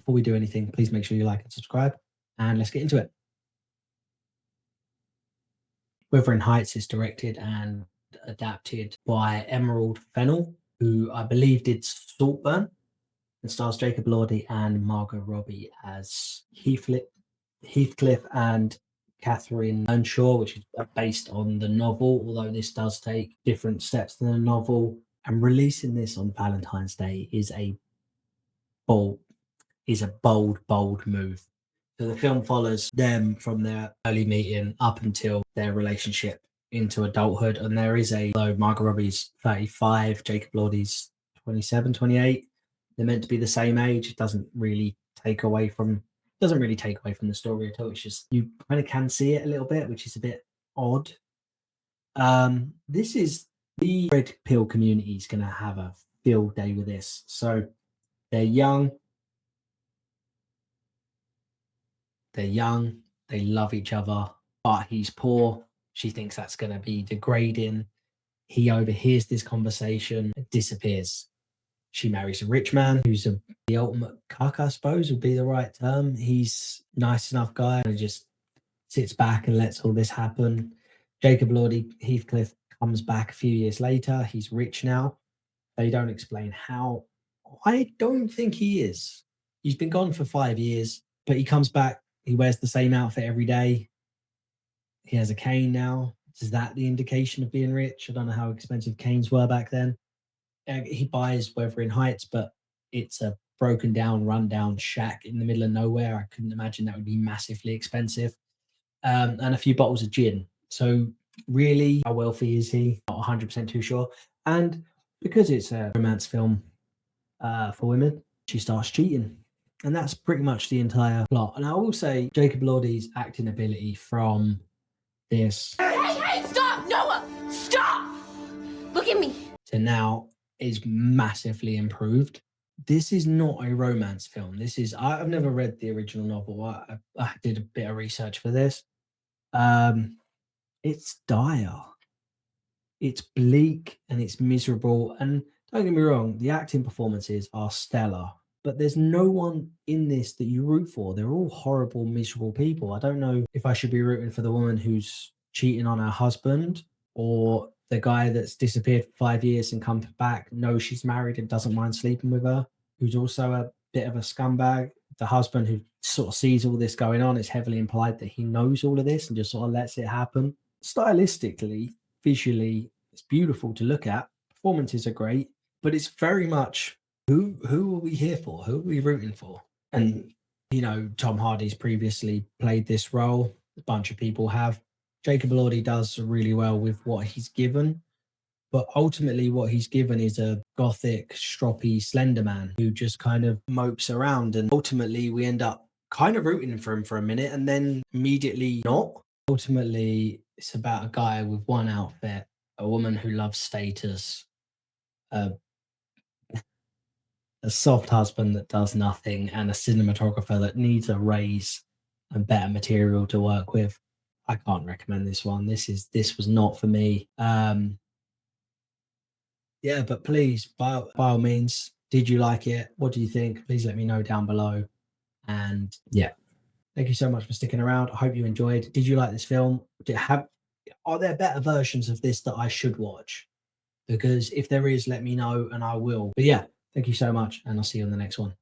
before we do anything, please make sure you like and subscribe, and let's get into it. Wuthering Heights is directed and adapted by Emerald Fennell, who I believe did Saltburn, and stars Jacob Elordi and Margot Robbie as Heathcliff and Catherine Earnshaw, which is based on the novel, although this does take different steps than the novel. And releasing this on Valentine's Day is a bold move. So the film follows them from their early meeting up until their relationship into adulthood. And there is though Margot Robbie's 35, Jacob Elordi's 27, 28, they're meant to be the same age. It doesn't really take away from the story at all. It's just, you kind of can see it a little bit, which is a bit odd. This is the red pill community is going to have a field day with this. So they're young, they love each other, but he's poor. She thinks that's going to be degrading. He overhears this conversation and disappears. She marries a rich man who's the ultimate cuck, I suppose would be the right term. He's nice enough guy and just sits back and lets all this happen. Jacob Elordi, Heathcliff, comes back a few years later. He's rich now. They don't explain how. I don't think he is. He's been gone for 5 years, but he comes back. He wears the same outfit every day. He has a cane now. Is that the indication of being rich? I don't know how expensive canes were back then. He buys Wuthering Heights, but it's a broken down, run down shack in the middle of nowhere. I couldn't imagine that would be massively expensive. And a few bottles of gin. So really, how wealthy is he? Not 100% too sure. And because it's a romance film for women, she starts cheating. And that's pretty much the entire plot. And I will say Jacob Elordi's acting ability from this Hey, stop! Noah! Stop! Look at me. to now is massively improved. This is not a romance film. I've never read the original novel. I did a bit of research for this. It's dire. It's bleak and it's miserable. And don't get me wrong, the acting performances are stellar, but there's no one in this that you root for. They're all horrible, miserable people. I don't know if I should be rooting for the woman who's cheating on her husband, or the guy that's disappeared for 5 years and comes back, knows she's married and doesn't mind sleeping with her, who's also a bit of a scumbag. The husband who sort of sees all this going on, it's heavily implied that he knows all of this and just sort of lets it happen. Stylistically, visually, it's beautiful to look at. Performances are great, but it's very much who are we here for? Who are we rooting for? And, Tom Hardy's previously played this role. A bunch of people have. Jacob Elordi does really well with what he's given, but ultimately what he's given is a gothic, stroppy, slender man who just kind of mopes around, and ultimately we end up kind of rooting for him for a minute and then immediately not. Ultimately, it's about a guy with one outfit, a woman who loves status, a soft husband that does nothing, and a cinematographer that needs a raise and better material to work with. I can't recommend this one. This was not for me. Yeah, but please, by all means, did you like it? What do you think? Please let me know down below. And yeah, thank you so much for sticking around. I hope you enjoyed. Did you like this film? Are there better versions of this that I should watch? Because if there is, let me know and I will. But yeah, thank you so much, and I'll see you on the next one.